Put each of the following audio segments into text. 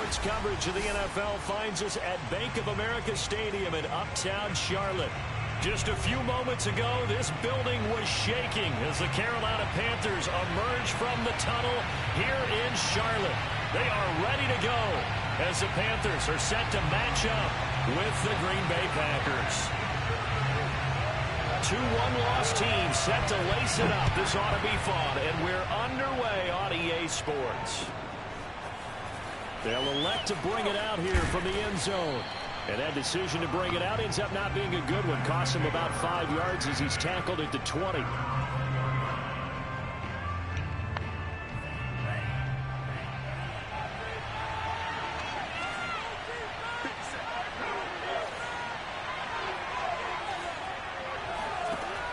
Sports coverage of the NFL finds us at Bank of America Stadium in uptown Charlotte. Just a few moments ago, this building was shaking as the Carolina Panthers emerge from the tunnel here in Charlotte. They are ready to go as the Panthers are set to match up with the Green Bay Packers. Two one-loss teams set to lace it up. This ought to be fun, and we're underway on EA Sports. They'll elect to bring it out here from the end zone. And that decision to bring it out ends up not being a good one. Costs him about 5 yards as he's tackled at the 20.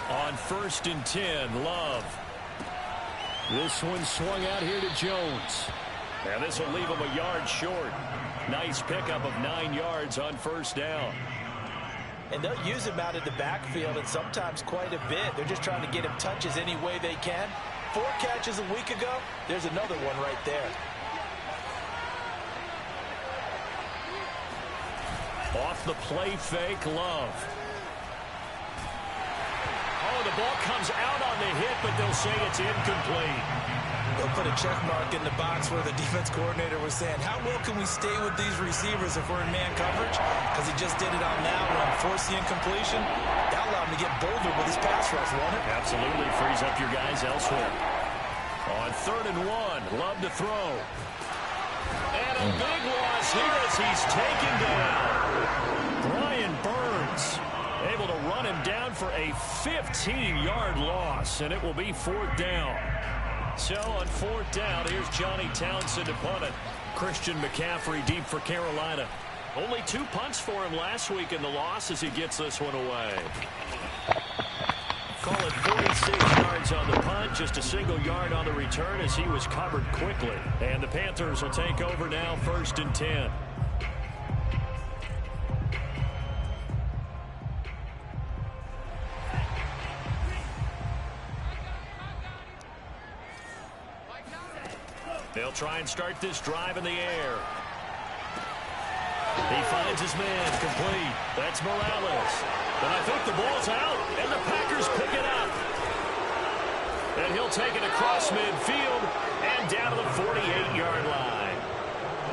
On 1st and 10, Love. This one swung out here to Jones. And this will leave him a yard short. Nice pickup of 9 yards on 1st down. And they'll use him out in the backfield, and sometimes quite a bit. They're just trying to get him touches any way they can. 4 catches a week ago. There's another one right there. Off the play fake, Love. Oh, the ball comes out on the hit, but they'll say it's incomplete. They'll put a check mark in the box where the defense coordinator was saying, how well can we stay with these receivers if we're in man coverage? Because he just did it on that one, force the incompletion. That allowed him to get bolder with his pass rush, won't it? Absolutely, frees up your guys elsewhere. On 3rd and 1, Love to throw. And a big loss here as he's taken down. Brian Burns able to run him down for a 15-yard loss, and it will be 4th down. So on 4th down, here's Johnny Townsend to punt it. Christian McCaffrey deep for Carolina. Only 2 punts for him last week in the loss as he gets this one away. Call it 46 yards on the punt, just a single yard on the return as he was covered quickly. And the Panthers will take over now, 1st and 10. They'll try and start this drive in the air. He finds his man complete. That's Morales. But I think the ball's out, and the Packers pick it up. And he'll take it across midfield and down to the 48-yard line.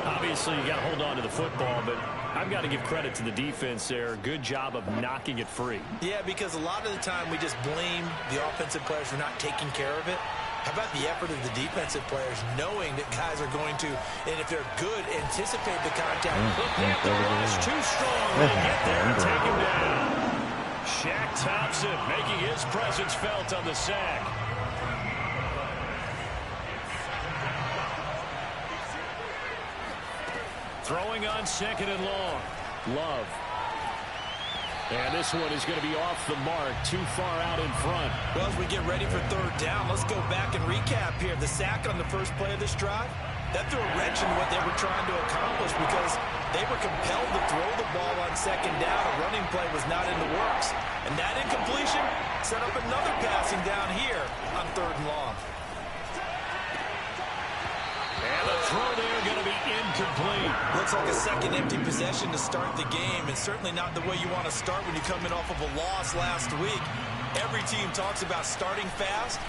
Obviously, you got to hold on to the football, but I've got to give credit to the defense there. Good job of knocking it free. Yeah, because a lot of the time we just blame the offensive players for not taking care of it. How about the effort of the defensive players knowing that guys are going to, and if they're good, anticipate the contact. The rush too strong. They get there and take him down. Shaq Thompson making his presence felt on the sack. Throwing on 2nd and long. Love. And this one is going to be off the mark, too far out in front. Well, as we get ready for 3rd down, let's go back and recap here. The sack on the first play of this drive, that threw a wrench in what they were trying to accomplish because they were compelled to throw the ball on 2nd down. A running play was not in the works. And that incompletion set up another passing down here on 3rd and long. And the throw there going to be incomplete. Looks like a second empty possession to start the game, and certainly not the way you want to start when you come in off of a loss last week. Every team talks about starting fast.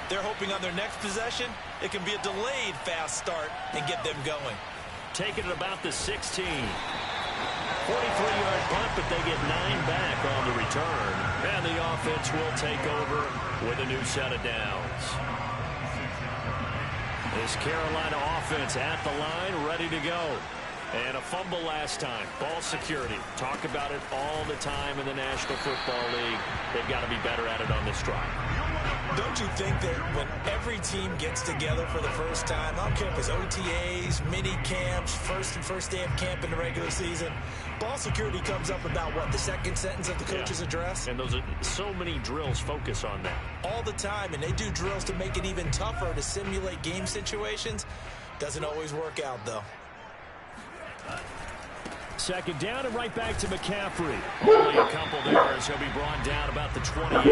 They're hoping on their next possession it can be a delayed fast start and get them going. Taking it about the 16. 43-yard punt, but they get 9 back on the return. And the offense will take over with a new set of downs. This Carolina offense at the line, ready to go. And a fumble last time. Ball security. Talk about it all the time in the National Football League. They've got to be better at it on this drive. Don't you think that when every team gets together for the first time, I don't care if it's OTAs, mini camps, first day of camp in the regular season, ball security comes up about what, the second sentence of the coach's address? And those are so many drills focus on that. All the time, and they do drills to make it even tougher to simulate game situations. Doesn't always work out, though. 2nd down and right back to McCaffrey. Only a couple there as he'll be brought down about the 28.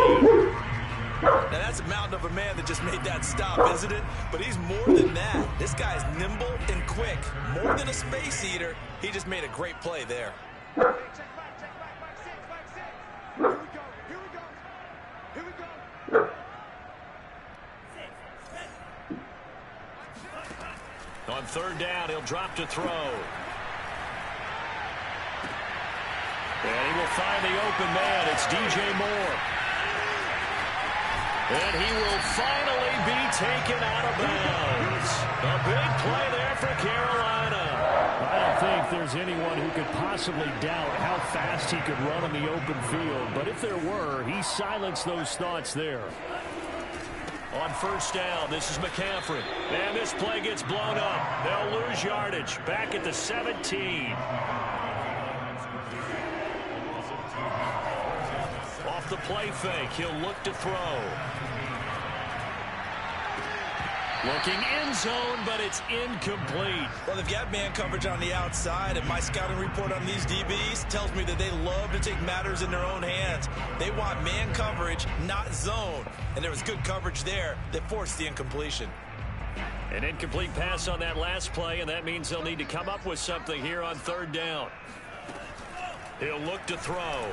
Now, that's a mountain of a man that just made that stop, isn't it? But he's more than that. This guy's nimble and quick. quick. More than a space eater, he just made a great play there. On third down, he'll drop to throw. And he will find the open man. It's DJ Moore. And he will finally be taken out of bounds. A big play there for Carolina. I don't think there's anyone who could possibly doubt how fast he could run on the open field. But if there were, he silenced those thoughts there. On first down, this is McCaffrey. And this play gets blown up. They'll lose yardage. Back at the 17. Off the play fake, he'll look to throw. Looking end zone, but it's incomplete. Well, they've got man coverage on the outside, and my scouting report on these DBs tells me that they love to take matters in their own hands. They want man coverage, not zone. And there was good coverage there that forced the incompletion. An incomplete pass on that last play, and that means they'll need to come up with something here on third down. He'll look to throw.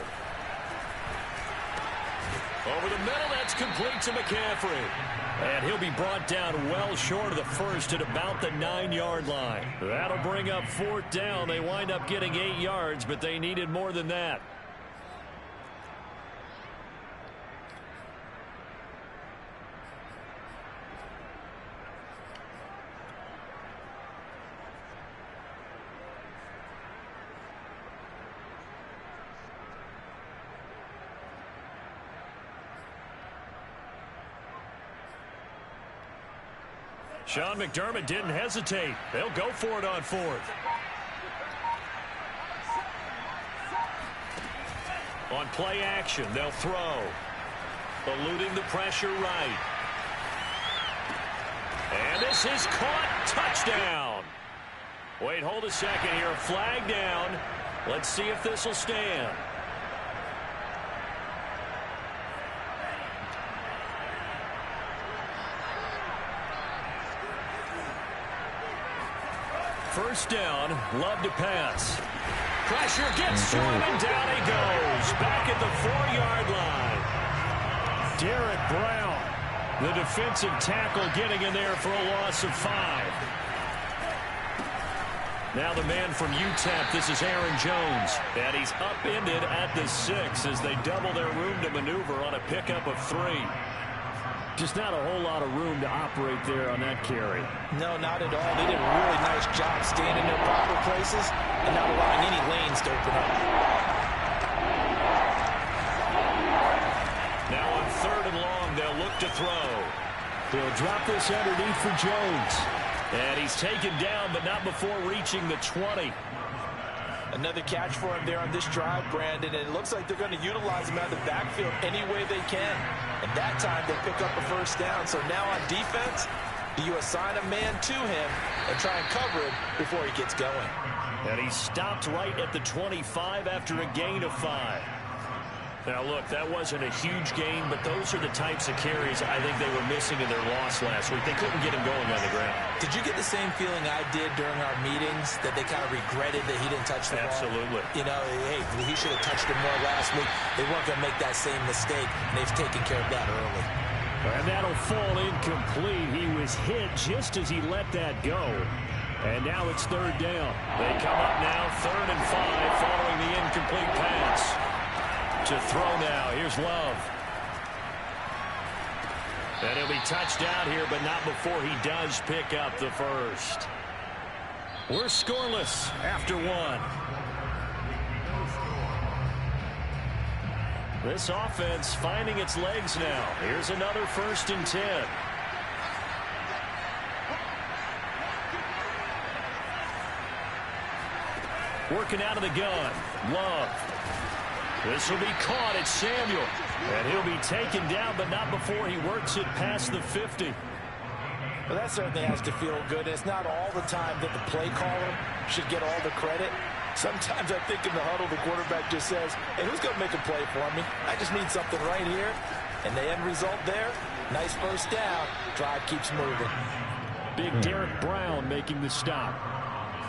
Over the middle, that's complete to McCaffrey. And he'll be brought down well short of the first at about the 9-yard line. That'll bring up fourth down. They wind up getting 8 yards, but they needed more than that. Sean McDermott didn't hesitate. They'll go for it on fourth. On play action, they'll throw. Eluding the pressure right. And this is caught. Touchdown. Wait, hold a second here. A flag down. Let's see if this will stand. First down, Love to pass. Pressure gets to him, and down he goes. Back at the 4-yard line. Derek Brown, the defensive tackle, getting in there for a loss of 5. Now the man from UTEP, this is Aaron Jones. And he's upended at the 6 as they double their room to maneuver on a pickup of 3. Just not a whole lot of room to operate there on that carry. No, not at all. They did a really nice job staying in their proper places and not allowing any lanes to open up. Now on third and long, they'll look to throw. They'll drop this underneath for Jones. And he's taken down, but not before reaching the 20. Another catch for him there on this drive, Brandon, and it looks like they're going to utilize him out of the backfield any way they can. And that time they pick up a first down. So now on defense, do you assign a man to him and try and cover him before he gets going? And he stopped right at the 25 after a gain of 5. Now, look, that wasn't a huge gain, but those are the types of carries I think they were missing in their loss last week. They couldn't get him going on the ground. Did you get the same feeling I did during our meetings, that they kind of regretted that he didn't touch the ball? Absolutely. You know, hey, he should have touched it more last week. They weren't going to make that same mistake, and they've taken care of that early. And that'll fall incomplete. He was hit just as he let that go. And now it's third down. They come up now, 3rd and 5, following the incomplete pass. To throw now. Here's Love. And he'll be touched out here, but not before he does pick up the first. We're scoreless after 1. This offense finding its legs now. Here's another 1st and 10. Working out of the gun. Love. This will be caught. It's Samuel. And he'll be taken down, but not before he works it past the 50. Well, that certainly has to feel good. It's not all the time that the play caller should get all the credit. Sometimes I think in the huddle, the quarterback just says, hey, who's going to make a play for me? I just need something right here. And the end result there, nice first down. Drive keeps moving. big Derek Brown making the stop.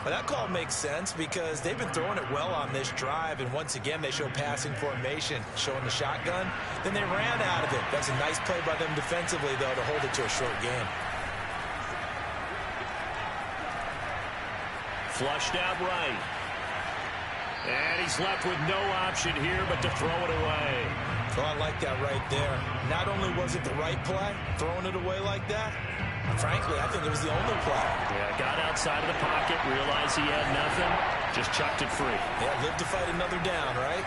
Well, that call makes sense because they've been throwing it well on this drive, and once again they show passing formation, showing the shotgun. Then they ran out of it. That's a nice play by them defensively, though, to hold it to a short game. Flushed out right. And he's left with no option here but to throw it away. Oh, I like that right there. Not only was it the right play, throwing it away like that, frankly, I think it was the only play. Yeah, got outside of the pocket, realized he had nothing, just chucked it free. Yeah, live to fight another down, right?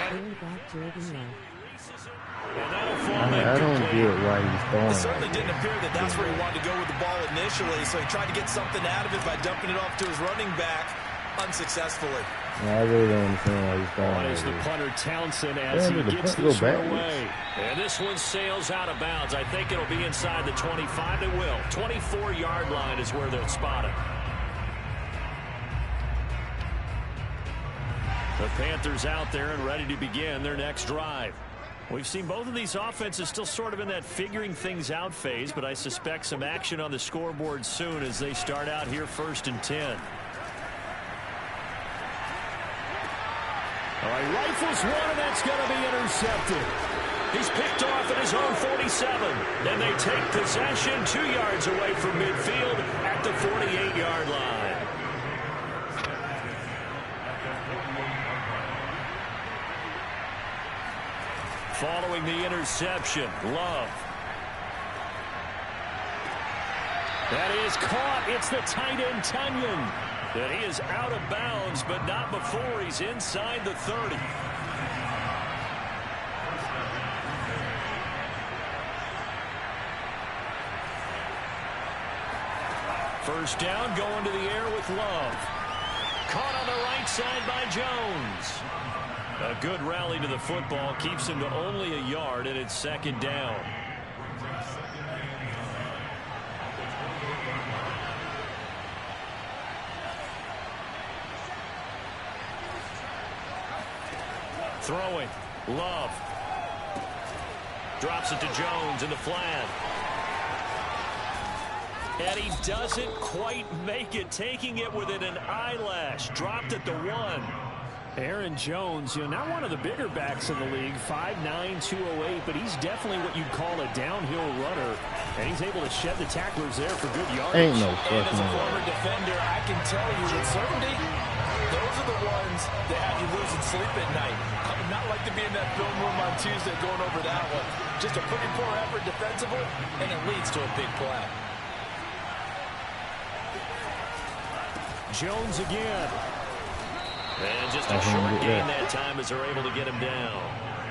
And that'll fall I don't get why he's throwing it. Certainly didn't appear that that's where he wanted to go with the ball initially, so he tried to get something out of it by dumping it off to his running back unsuccessfully. Yeah, I really don't understand why he's throwing What it. is the punter Townsend as he gets this one away? And this one sails out of bounds. I think it'll be inside the 25. It will. 24-yard line is where they'll spot it. The Panthers out there and ready to begin their next drive. We've seen both of these offenses still sort of in that figuring things out phase, but I suspect some action on the scoreboard soon as they start out here 1st and 10. All right, rifles one, and that's going to be intercepted. He's picked off at his own 47. Then they take possession 2 yards away from midfield at the 48-yard line. Following the interception, Love. That is caught. It's the tight end, Tunyon. And he is out of bounds, but not before he's inside the 30. First down, going to the air with Love. Caught on the right side by Jones. A good rally to the football keeps him to only a yard, and it's 2nd down. Throwing. Love. Drops it to Jones in the flat. And he doesn't quite make it, taking it within an eyelash. Dropped at the 1. Aaron Jones, not one of the bigger backs in the league, 5'9", 208, but he's definitely what you'd call a downhill runner. And he's able to shed the tacklers there for good yardage. Ain't no And as a fucking former defender, I can tell you with certainty, those are the ones that have you losing sleep at night. I would not like to be in that film room on Tuesday going over that one. Just a pretty poor effort defensively, and it leads to a big play. Jones again. And just a short gain that time as they're able to get him down.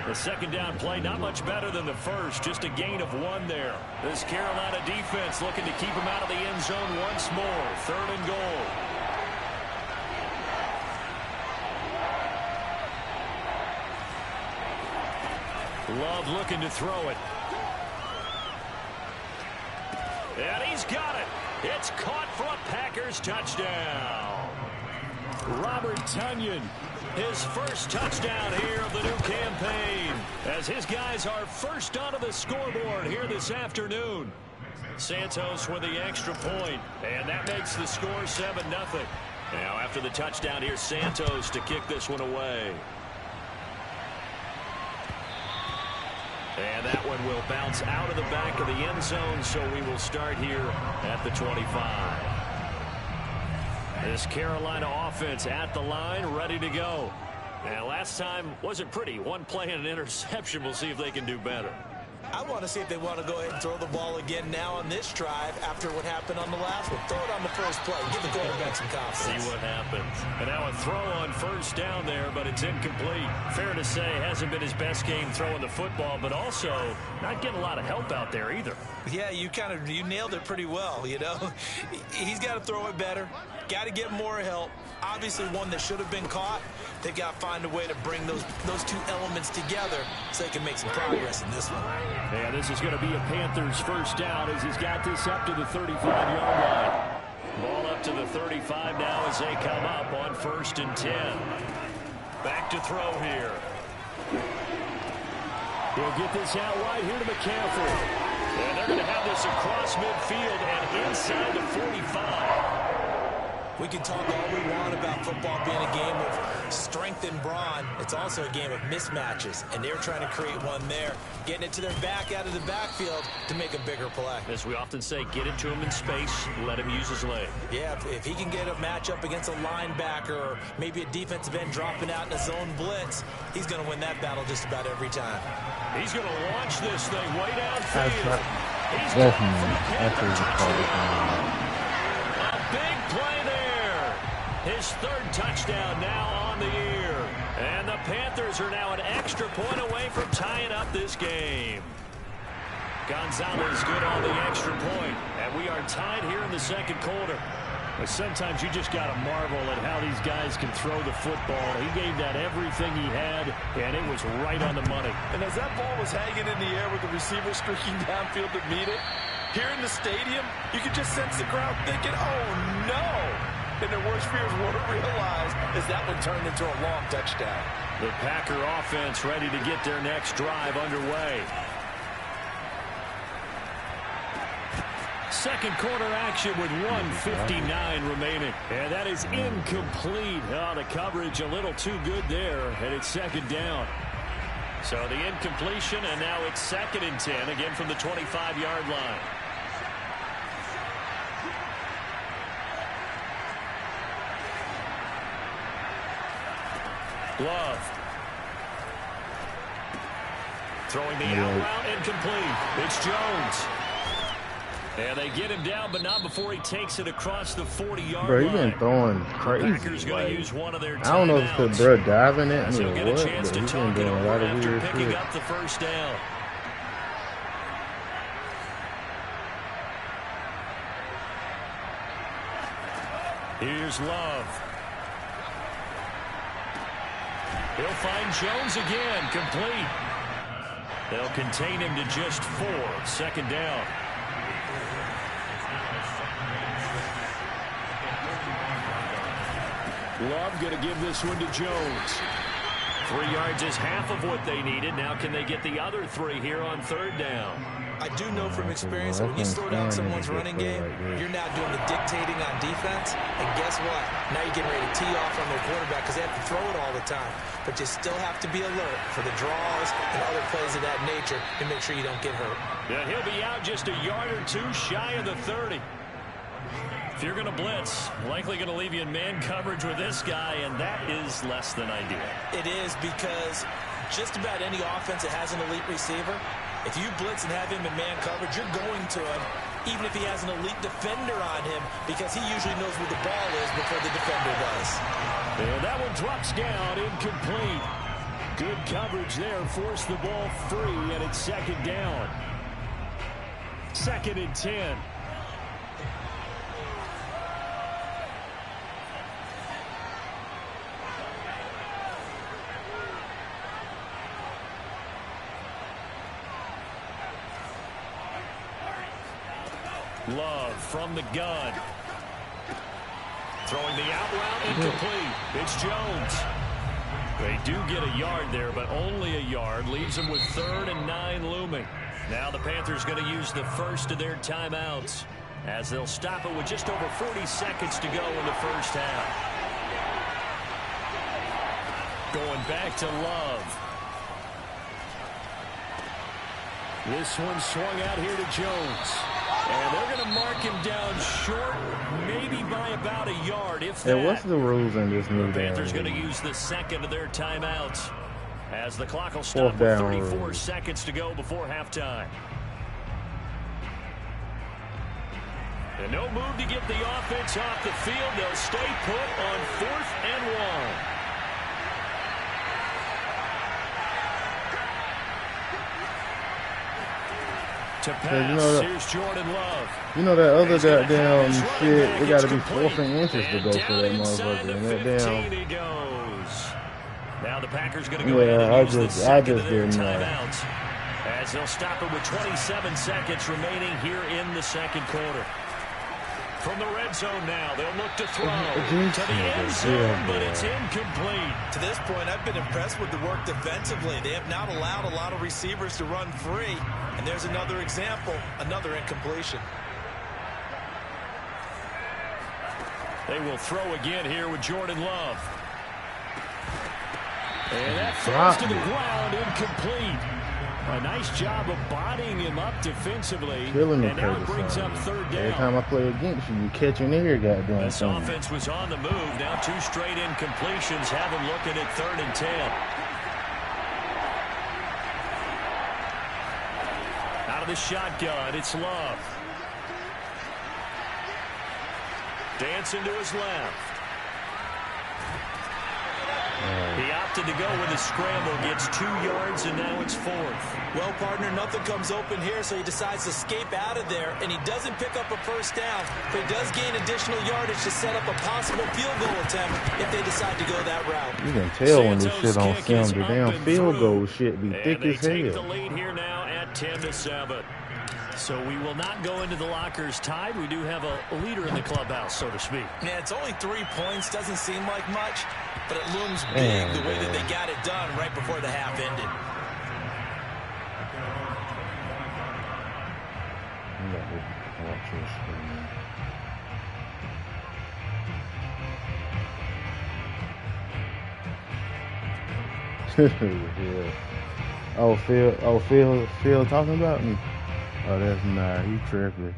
The 2nd down play, not much better than the first. Just a gain of 1 there. This Carolina defense looking to keep him out of the end zone once more. 3rd and goal. Love looking to throw it. And he's got it. It's caught for a Packers touchdown. Robert Tunyon, his first touchdown here of the new campaign, as his guys are first onto the scoreboard here this afternoon. Santos with the extra point, and that makes the score 7-0. Now after the touchdown, here's Santos to kick this one away. And that one will bounce out of the back of the end zone, so we will start here at the 25. This Carolina offense at the line, ready to go. Now, last time wasn't pretty. 1 play and an interception. We'll see if they can do better. I want to see if they want to go ahead and throw the ball again now on this drive after what happened on the last one. Throw it on the first play. Give the quarterback some confidence. See what happens. And now a throw on first down there, but it's incomplete. Fair to say, hasn't been his best game throwing the football, but also not getting a lot of help out there either. Yeah, you nailed it pretty well, He's got to throw it better. Got to get more help. Obviously one that should have been caught. They've got to find a way to bring those 2 elements together so they can make some progress in this one. Yeah, this is going to be a Panthers first down as he's got this up to the 35-yard line. Ball up to the 35 now as they come up on 1st and 10. Back to throw here. He'll get this out right here to McCaffrey. And they're going to have this across midfield and inside the 45. We can talk all we want about football being a game of strength and brawn. It's also a game of mismatches, and they're trying to create one there, getting it to their back out of the backfield to make a bigger play. As we often say, get it to him in space, let him use his leg. Yeah, if he can get a matchup against a linebacker or maybe a defensive end dropping out in a zone blitz, he's going to win that battle just about every time. He's going to launch this thing way downfield. A big play there. His third touchdown now on the year. And the Panthers are now an extra point away from tying up this game. Gonzalez good on the extra point. And we are tied here in the second quarter. But sometimes you just got to marvel at how these guys can throw the football. He gave that everything he had, and it was right on the money. And as that ball was hanging in the air with the receiver streaking downfield to meet it, here in the stadium, you could just sense the crowd thinking, oh, no. And their worst fears weren't realized as that one turned into a long touchdown. The Packer offense ready to get their next drive underway. Second quarter action with 1:59 remaining. And that is incomplete. Oh, the coverage a little too good there, and it's second down. So the incompletion, and now it's 2nd and 10, again from the 25-yard line. Love. Throwing the out route incomplete. It's Jones. And they get him down, but not before he takes it across the 40-yard line. Bro, he been throwing crazy. Packers going to use one of their timeouts. I don't know if it's because bro diving at me So or get what, a chance but to he's been talk it doing a over lot of after weird picking shit. up the first down. Here's Love. He'll find Jones again, complete. They'll contain him to just 4, 2nd down. Love going to give this one to Jones. 3 yards is half of what they needed. Now can they get the other 3 here on 3rd down? I do know from experience that when you slow down someone's running game, you're now doing the dictating on defense. And guess what? Now you're getting ready to tee off on their quarterback because they have to throw it all the time. But you still have to be alert for the draws and other plays of that nature and make sure you don't get hurt. Yeah, he'll be out just a yard or 2 shy of the 30. If you're going to blitz, likely going to leave you in man coverage with this guy, and that is less than ideal. It is because just about any offense that has an elite receiver, if you blitz and have him in man coverage, you're going to him, even if he has an elite defender on him, because he usually knows where the ball is before the defender does. And that one drops down, incomplete. Good coverage there, forced the ball free, and it's 2nd down. 2nd and 10. Love from the gun. Throwing the out route incomplete. It's Jones. They do get a yard there, but only a yard. Leaves them with 3rd and 9 looming. Now the Panthers going to use the first of their timeouts as they'll stop it with just over 40 seconds to go in the first half. Going back to Love. This one swung out here to Jones. And they're going to mark him down short, maybe by about a yard, if that. Yeah, what's the rules in this new The Panthers down? going to use the second of their timeouts as the clock will stop with 34 seconds to go before halftime. And no move to get the offense off the field. They'll stay put on 4th and 1. To pass, here's Jordan Love. You know that other goddamn shit, it got to be 14 inches to go for that motherfucker. And that damn. He goes. Now the Packers going to go ahead and use the I second just of their didn't know. timeouts as they'll stop it with 27 seconds remaining here in the second quarter. From the red zone now, they'll look to throw to the end zone, but it's incomplete. To this point, I've been impressed with the work defensively. They have not allowed a lot of receivers to run free. And there's another example, another incompletion. They will throw again here with Jordan Love. And that throws to the ground, incomplete. A nice job of bodying him up defensively. And now it brings up third down. Every time I play against you, you catch an air, goddamn. This offense was on the move. Now 2 straight incompletions have them looking at 3rd and 10. Out of the shotgun, it's Love. Dancing to his left. He opted to go with a scramble, gets 2 yards, and now it's 4th. Well, partner, nothing comes open here, so he decides to escape out of there, and he doesn't pick up a first down, but he does gain additional yardage to set up a possible field goal attempt if they decide to go that route. You can tell when this shit on film, the damn field goal shit be thick as hell. They take the lead here now at 10-7. So we will not go into the lockers tied. We do have a leader in the clubhouse, so to speak. Yeah, it's only 3 points. Doesn't seem like much, but it looms big the way that they got it done right before the half ended. Yeah. Phil talking about me? Oh, that's not. He tripping.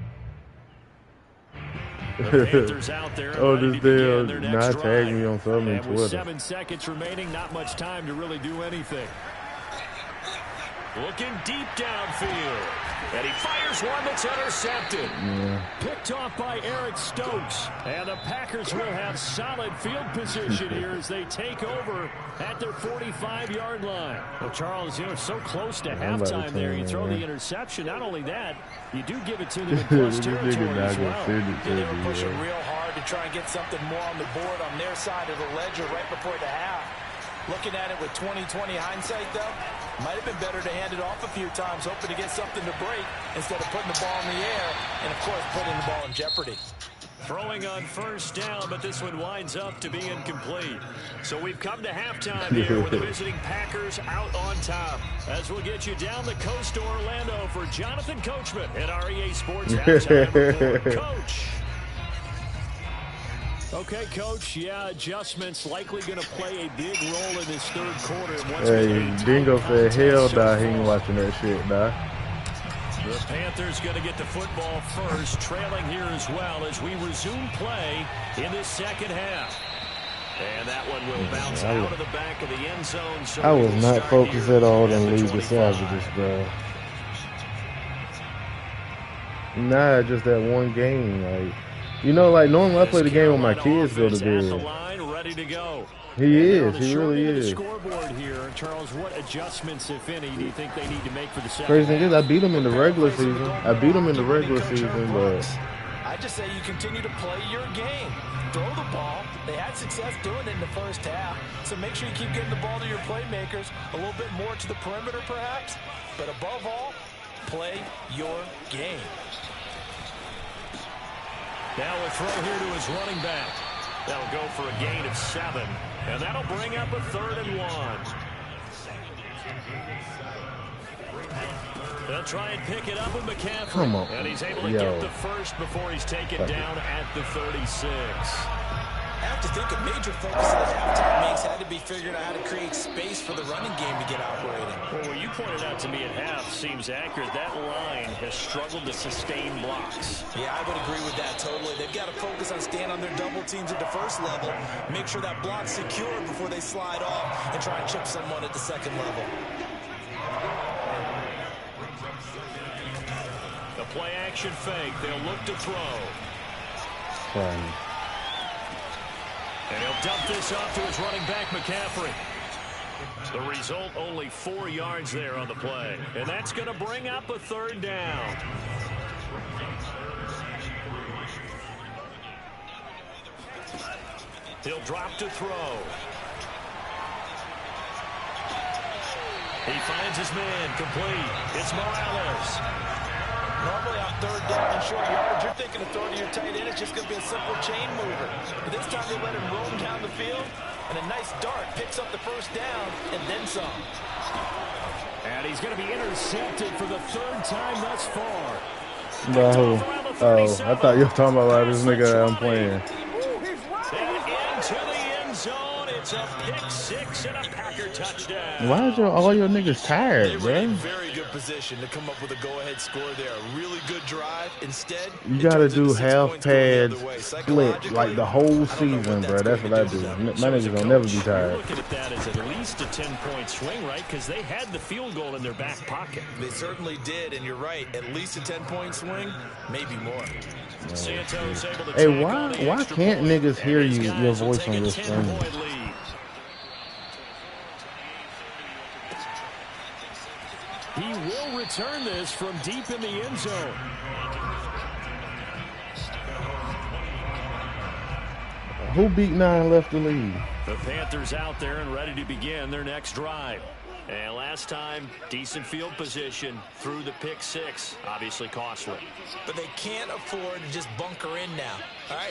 The Panthers out there. Oh, this damn not tag me on something on Twitter. With 7 seconds remaining, not much time to really do anything. Looking deep downfield. And he fires one that's intercepted. Yeah. Picked off by Eric Stokes. And the Packers will have solid field position here as they take over at their 45-yard line. Well, Charles, you know, so close to halftime there. You throw the interception. Not only that, you do give it to them in plus territory as well. They were pushing real hard to try and get something more on the board on their side of the ledger right before the half. Looking at it with 20/20 hindsight, though, might have been better to hand it off a few times, hoping to get something to break instead of putting the ball in the air and, of course, putting the ball in jeopardy. Throwing on first down, but this one winds up to be incomplete. So we've come to halftime here with the visiting Packers out on top. As we'll get you down the coast to Orlando for Jonathan Coachman at REA Sports Halftime Report. Coach. Okay, Coach. Yeah, adjustments likely going to play a big role in this 3rd quarter. Hey, Dingo said, hell nah, he ain't watching that shit, nah. The Panthers going to get the football first, trailing here as well as we resume play in this 2nd half. And that one will bounce out of the back of the end zone. So I was not focused at all on League of Savages, bro. Nah, just that one game, like. You know, like, normally I play the game when my kids go to bed. Ready to go. He is. He really is. Scoreboard here. Charles, what adjustments, if any, do you think they need to make for the second? Crazy thing is, I beat him in the regular season. But I just say you continue to play your game. Throw the ball. They had success doing it in the first half. So make sure you keep getting the ball to your playmakers. A little bit more to the perimeter, perhaps. But above all, play your game. Now we'll throw here to his running back. That'll go for a gain of 7. And that'll bring up a 3rd and 1. They'll try and pick it up with McCaffrey. Come on. And he's able to get the first before he's taken down at the 36. I have to think a major focus of the halftime makes had to be figuring out how to create space for the running game to get operating. Well, what you pointed out to me at half seems accurate. That line has struggled to sustain blocks. Yeah, I would agree with that totally. They've got to focus on staying on their double teams at the first level, make sure that block's secure before they slide off and try and chip someone at the second level. The play action fake. They'll look to throw. And he'll dump this off to his running back, McCaffrey. The result, only 4 yards there on the play. And that's going to bring up a 3rd down. He'll drop to throw. He finds his man complete. It's Morales. Normally on third down and short yardage, you're thinking of throwing to your tight end. It's just going to be a simple chain mover. But this time they let him roam down the field, and a nice dart picks up the first down and then some. And he's going to be intercepted for the third time thus far. No. Oh, I thought you were talking about this nigga that I'm playing. And into the end zone. It's a pick six and a Packer touchdown. Why is all your niggas tired, They were in a bro? very good position to come up with a go-ahead score there. A really good drive. Instead, You gotta do half pads split like the whole season, bro. That's what I do. My niggas gonna never be You're tired. looking at that as at least a 10-point swing, right? Because they had the field goal in their back pocket. They certainly did, and you're right. At least a 10-point swing, maybe more. Santos able to Hey, tack why on the can't extra point, niggas hear and these your guys will voice take on a this thing? 10-point lead. He will return this from deep in the end zone. Who beat 9 left to lead? The Panthers out there and ready to begin their next drive. And last time, decent field position through the pick six. Obviously costly. But they can't afford to just bunker in now. All right,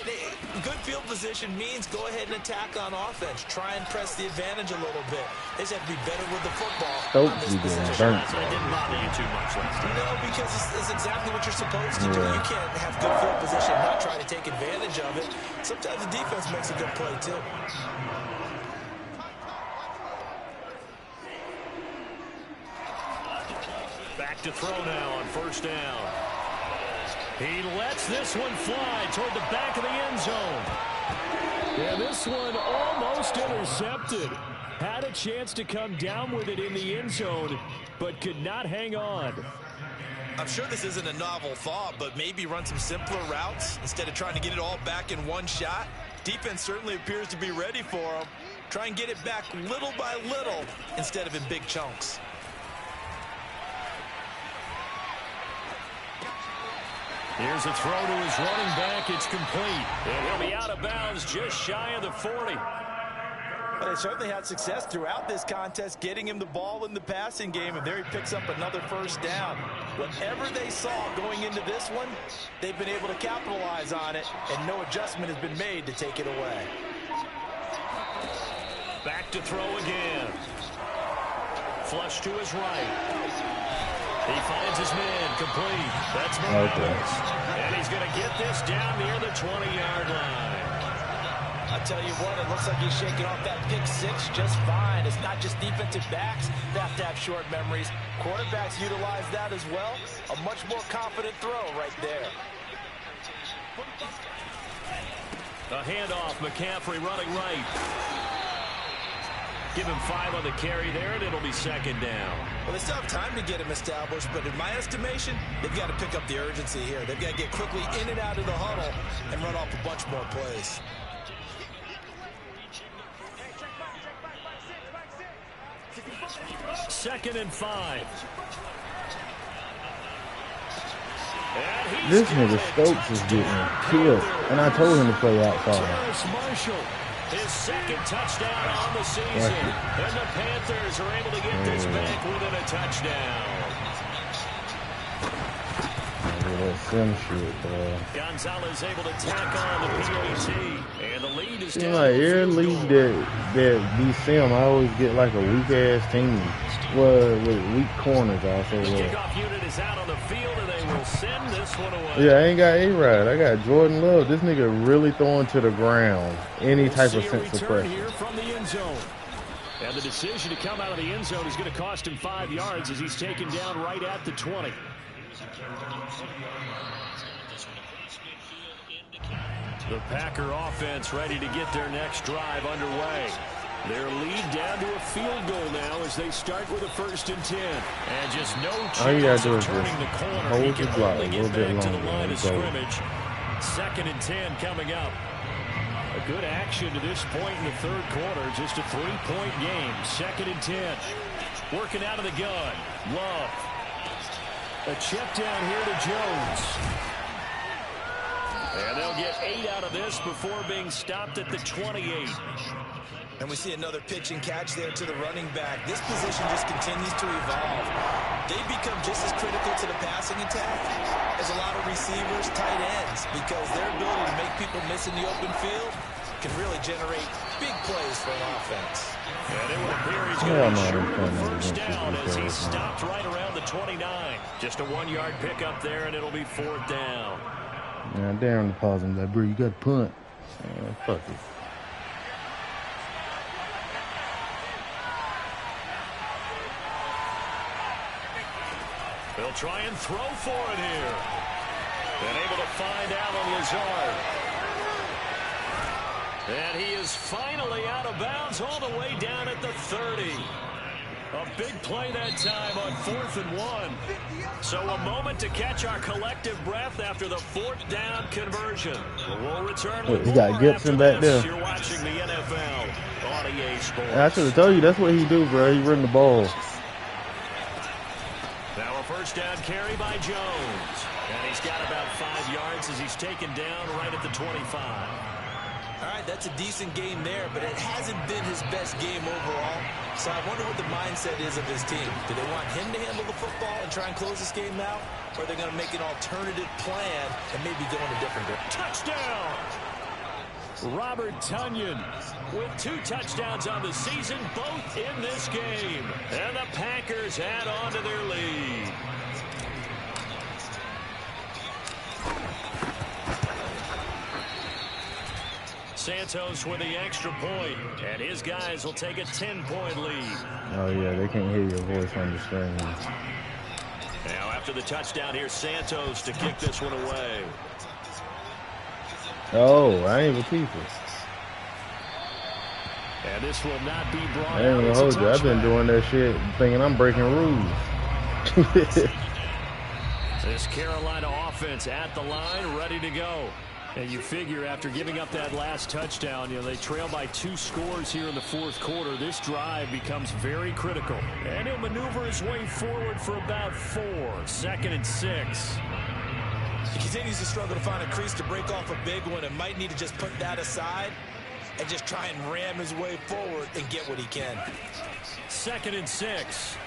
good field position means go ahead and attack on offense. Try and press the advantage a little bit. They just have to be better with the football. Stokes be getting burnt. So it didn't bother you too much last time. No, because it's exactly what you're supposed to do. You can't have good field position and not try to take advantage of it. Sometimes the defense makes a good play, too. Back to throw now on first down. He lets this one fly toward the back of the end zone. Yeah, this one almost intercepted. Had a chance to come down with it in the end zone, but could not hang on. I'm sure this isn't a novel thought, but maybe run some simpler routes instead of trying to get it all back in one shot. Defense certainly appears to be ready for him. Try and get it back little by little instead of in big chunks. Here's a throw to his running back. It's complete. And he'll be out of bounds just shy of the 40. But they certainly had success throughout this contest getting him the ball in the passing game, and there he picks up another first down. Whatever they saw going into this one, they've been able to capitalize on it, and no adjustment has been made to take it away. Back to throw again. Flush to his right. He finds his man complete. That's Morales. And he's going to get this down near the 20-yard line. I tell you what, it looks like he's shaking off that pick six just fine. It's not just defensive backs that have to have short memories. Quarterbacks utilize that as well. A much more confident throw right there. A handoff, McCaffrey running right. Give him 5 on the carry there, and it'll be second down. Well, they still have time to get him established, but in my estimation, they've got to pick up the urgency here. They've got to get quickly in and out of the huddle and run off a bunch more plays. Second and 5. This nigga Stokes is getting killed, and I told him to play outside. Marshall, his second touchdown on the season, and the Panthers are able to get this back within a touchdown. That sim shit, bro. Gonzalez able to tack on the PAT, and the lead is down. Like every league that be sim, I always get like a weak ass team. Well, with weak corners also. The kickoff unit is out on the field, and they will send this one away. Yeah, I ain't got A-Rod. I got Jordan Love. This nigga really throwing to the ground. Any type of sense of pressure. Here from the end zone. And the decision to come out of the end zone is going to cost him 5 yards as he's taken down right at the 20. The Packer offense ready to get their next drive underway. Their lead down to a field goal now as they start with a 1st and 10. And just no chance of turning the corner. Hold He the can block only a get little bit back to the longer. line of scrimmage. 2nd and 10 coming up. A good action to this point in the third quarter. Just a 3-point game. 2nd and 10. Working out of the gun. Love. A check down here to Jones. And they'll get 8 out of this before being stopped at the 28. And we see another pitch and catch there to the running back. This position just continues to evolve. They become just as critical to the passing attack is a lot of receivers, tight ends, because their ability to make people miss in the open field can really generate big plays for an offense. And it would appear he's going to be short of a first down as he stopped right around the 29. Just a 1-yard pickup there, and it'll be 4th down. Yeah, Darren pause him like, bro, you got to punt. Fuck it. They'll try and throw for it here. And able to find Allen Lazard. And he is finally out of bounds all the way down at the 30. A big play that time on 4th and 1. So a moment to catch our collective breath after the 4th down conversion. We'll return with he got more Gibson after back this. there. You're watching the NFL on EA Sports. I should have told you that's what he do, bro. He run the ball. Now a first down carry by Jones. And he's got about 5 yards as he's taken down right at the 25. All right, that's a decent game there, but it hasn't been his best game overall. So I wonder what the mindset is of his team. Do they want him to handle the football and try and close this game out? Or are they going to make an alternative plan and maybe go in a different direction? Touchdown! Robert Tonyan with 2 touchdowns on the season, both in this game. And the Packers add on to their lead. Santos with the extra point, and his guys will take a 10-point lead. Oh, yeah, they can't hear your voice on the screen. Now, after the touchdown, here's Santos to kick this one away. Oh, I ain't even keep it. And this will not be brought I ain't out gonna as a hold you. I've been touchback. doing that shit thinking I'm breaking rules. This Carolina offense at the line, ready to go. And you figure after giving up that last touchdown, you know, they trail by 2 scores here in the 4th quarter. This drive becomes very critical. And he'll maneuver his way forward for about 4. 2nd and 6. He continues to struggle to find a crease to break off a big one and might need to just put that aside and just try and ram his way forward and get what he can. 2nd and 6.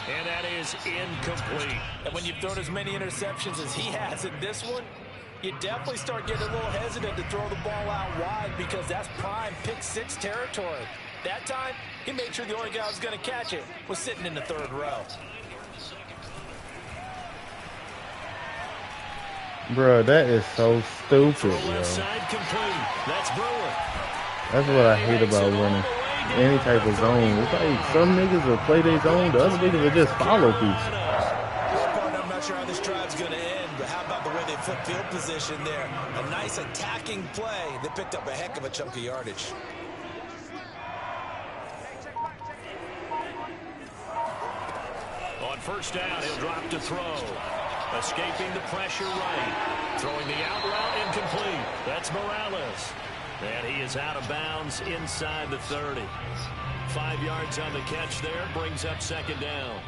And that is incomplete. And when you've thrown as many interceptions as he has in this one, you definitely start getting a little hesitant to throw the ball out wide because that's prime pick 6 territory. That time, he made sure the only guy who was going to catch it was sitting in the 3rd row. Bro, that is so stupid, Throw yo. left side complete. That's Brewer. That's what I hate about running any type of zone. It's like some niggas will play their zone, the other niggas will just follow people. I'm not sure how this drive's going to end, but how about the way they flip field position there? A nice attacking play. They picked up a heck of a chunk of yardage. On first down, he'll drop to throw. Escaping the pressure right. Throwing the out route incomplete. That's Morales. And he is out of bounds inside the 30. 5 yards on the catch there. Brings up 2nd down.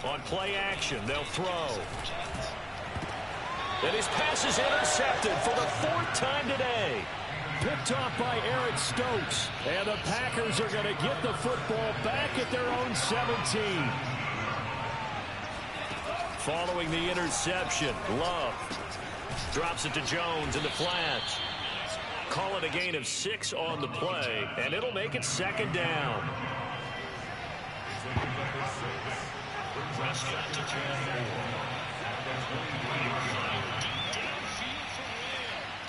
On play action, they'll throw. And his pass is intercepted for the 4th time today. Picked off by Eric Stokes. And the Packers are going to get the football back at their own 17. Following the interception, Love drops it to Jones in the flats. Call it a gain of 6 on the play, and it'll make it 2nd down.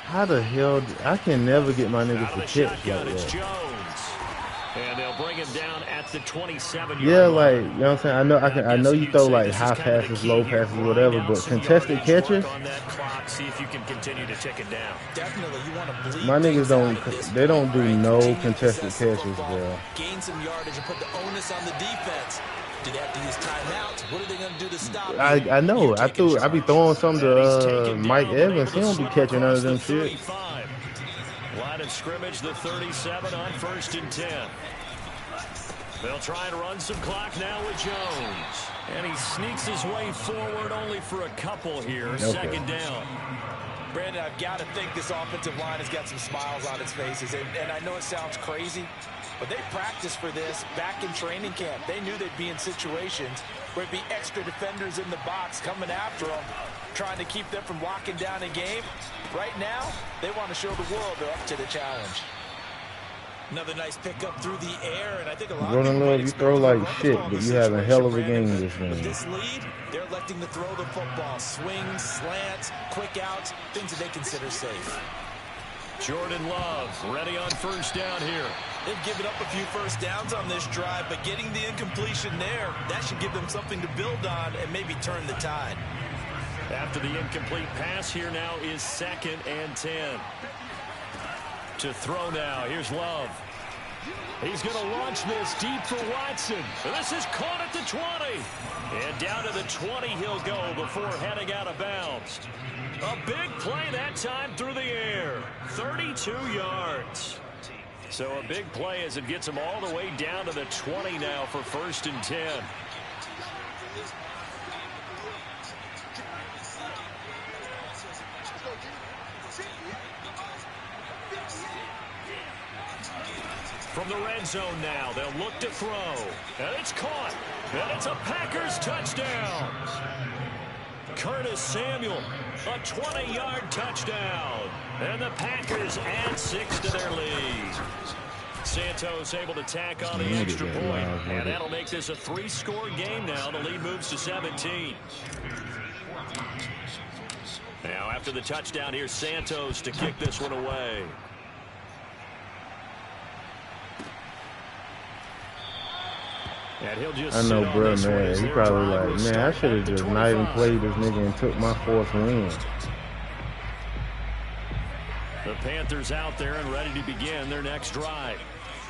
How the hell? I can never get my niggas to catch like It's that. Jones. And they'll bring him down at the 27-yard Yeah, line. like, you know what I'm saying? I know you throw like high passes, low passes, whatever, but contested catches, On that clock, see if you can continue to tick it down. Definitely, you want to bleed my niggas don't, this they don't do right? no Continue to contested possess the catches, football, bro. Gain some yardage and put the onus on the defense. Do they have to use timeouts? What are they going to do to stop you? I know. You I taking be charge. throwing some And he's to taken down, Mike but Evans. able He to don't be slip catching none across of them the shit. 35. Line of scrimmage, the 37 on 1st and 10. They'll try and run some clock now with Jones. And he sneaks his way forward only for a couple here. Okay. Second down. Brandon, I've got to think this offensive line has got some smiles on its faces. And I know it sounds crazy, but they practiced for this back in training camp. They knew they'd be in situations where it'd be extra defenders in the box coming after them, trying to keep them from locking down a game. Right now, they want to show the world they're up to the challenge. Another nice pickup through the air, and I think a lot of people you throw like shit, but you have a hell of a game this game. With this lead, they're electing to throw the football. Swings, slants, quick outs, things that they consider safe. Jordan Love ready on first down here. They've given up a few first downs on this drive, but getting the incompletion there, that should give them something to build on and maybe turn the tide. After the incomplete pass, here now is 2nd and 10. To throw now. Here's Love. He's going to launch this deep for Watson. This is caught at the 20. And down to the 20 he'll go before heading out of bounds. A big play that time through the air. 32 yards. So a big play as it gets him all the way down to the 20 now for 1st and 10. From the red zone now, they'll look to throw. And it's caught. And it's a Packers touchdown. Curtis Samuel, a 20-yard touchdown. And the Packers add 6 to their lead. Santos able to tack on the extra point. And that'll make this a 3-score game now. The lead moves to 17. Now after the touchdown, here's Santos to kick this one away. And he'll just I know, bro, man. He probably like, man, I should have just not even played this nigga and took my 4th win. The Panthers out there and ready to begin their next drive.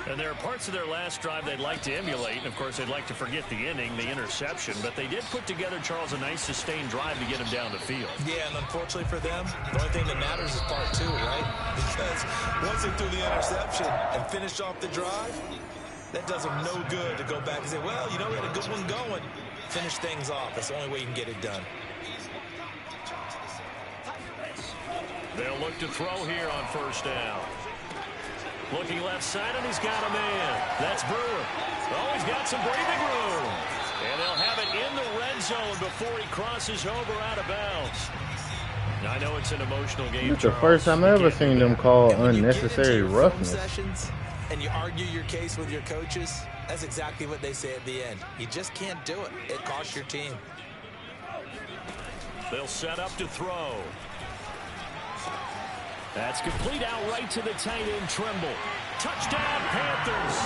And there are parts of their last drive they'd like to emulate. And, of course, they'd like to forget the inning, the interception. But they did put together, Charles, a nice sustained drive to get him down the field. Yeah, and unfortunately for them, the only thing that matters is part 2, right? Because once they threw the interception and finished off the drive, that does them no good to go back and say, well, you know, we had a good one going. Finish things off. That's the only way you can get it done. They'll look to throw here on first down. Looking left side, and he's got a man. That's Brewer. Oh, he's got some breathing room. And they'll have it in the red zone before he crosses over out of bounds. I know it's an emotional game. It's the first time I've ever seen them call unnecessary roughness. And you argue your case with your coaches, that's exactly what they say at the end. You just can't do it. It costs your team. They'll set up to throw. That's complete out right to the tight end, Trimble. Touchdown, Panthers.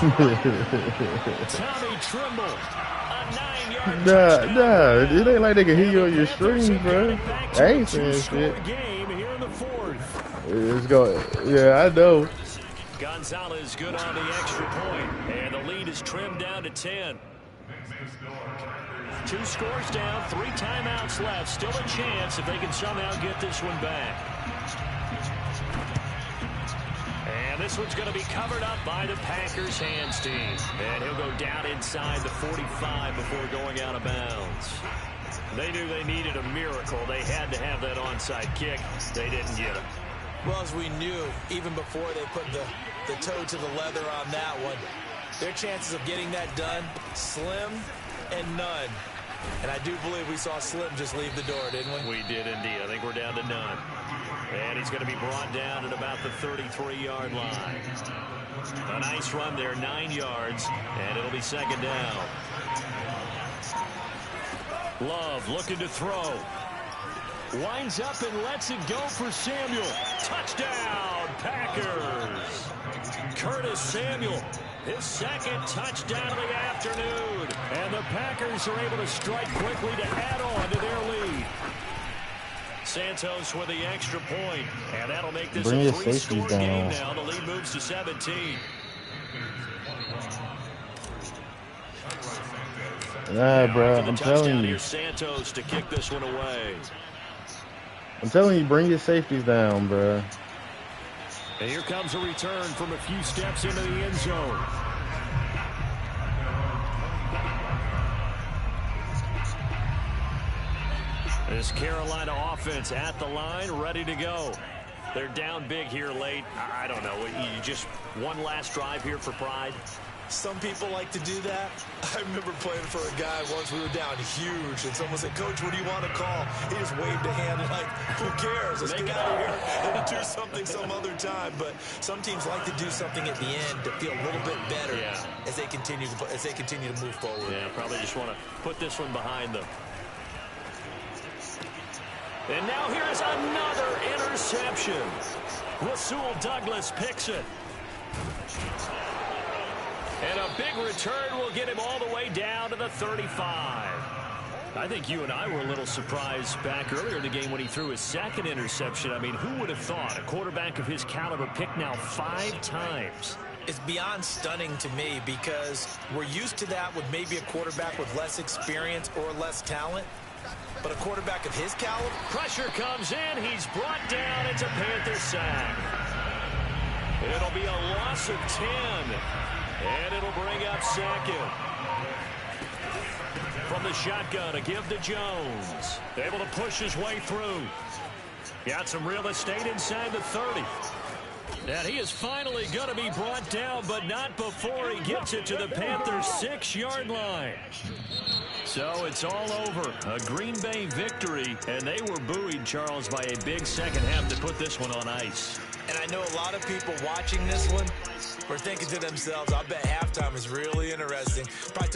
Tommy Trimble, a 9-yard touchdown. It ain't like they can hear you on your stream, bro. I ain't saying shit. Game here in the 4th. It's going. Yeah, I know. Gonzalez good on the extra point, and the lead is trimmed down to 10. 2 scores down, 3 timeouts left. Still a chance if they can somehow get this one back. And this one's going to be covered up by the Packers hands team. And he'll go down inside the 45 before going out of bounds. They knew they needed a miracle. They had to have that onside kick. They didn't get it. Well, as we knew, even before they put the toe to the leather on that one, their chances of getting that done, slim and none. And I do believe we saw Slim just leave the door, didn't we? We did indeed. I think we're down to none. And he's going to be brought down at about the 33-yard line. A nice run there, 9 yards, and it'll be 2nd down. Love looking to throw. Winds up and lets it go for Samuel. Touchdown, Packers. Curtis Samuel, his 2nd touchdown of the afternoon. And the Packers are able to strike quickly to add on to their lead. Santos with the extra point, and that'll make this a 3-score game now. The lead moves to 17. Nah, bro, I'm telling you. Santos to kick this one away. I'm telling you, bring your safeties down, bro. And here comes a return from a few steps into the end zone. This Carolina offense at the line, ready to go. They're down big here late. I don't know. You just one last drive here for pride. Some people like to do that. I remember playing for a guy once. We were down huge, and someone said, "Coach, what do you want to call?" He just waved a hand like, "Who cares? Let's get out of here and do something some other time." But some teams like to do something at the end to feel a little bit better as they continue to move forward. Yeah, probably just want to put this one behind them. And now here's another interception. Rasul Douglas picks it. And a big return will get him all the way down to the 35. I think you and I were a little surprised back earlier in the game when he threw his second interception. I mean, who would have thought a quarterback of his caliber picked now 5 times? It's beyond stunning to me because we're used to that with maybe a quarterback with less experience or less talent. But a quarterback of his caliber? Pressure comes in. He's brought down. It's a Panther sack. It'll be a loss of 10. And it'll bring up second. From the shotgun, a give to Jones. Able to push his way through. Got some real estate inside the 30. And he is finally going to be brought down, but not before he gets it to the Panthers' 6-yard line. So it's all over. A Green Bay victory, and they were buoyed, Charles, by a big second half to put this one on ice. And I know a lot of people watching this one were thinking to themselves, I bet halftime is really interesting. Probably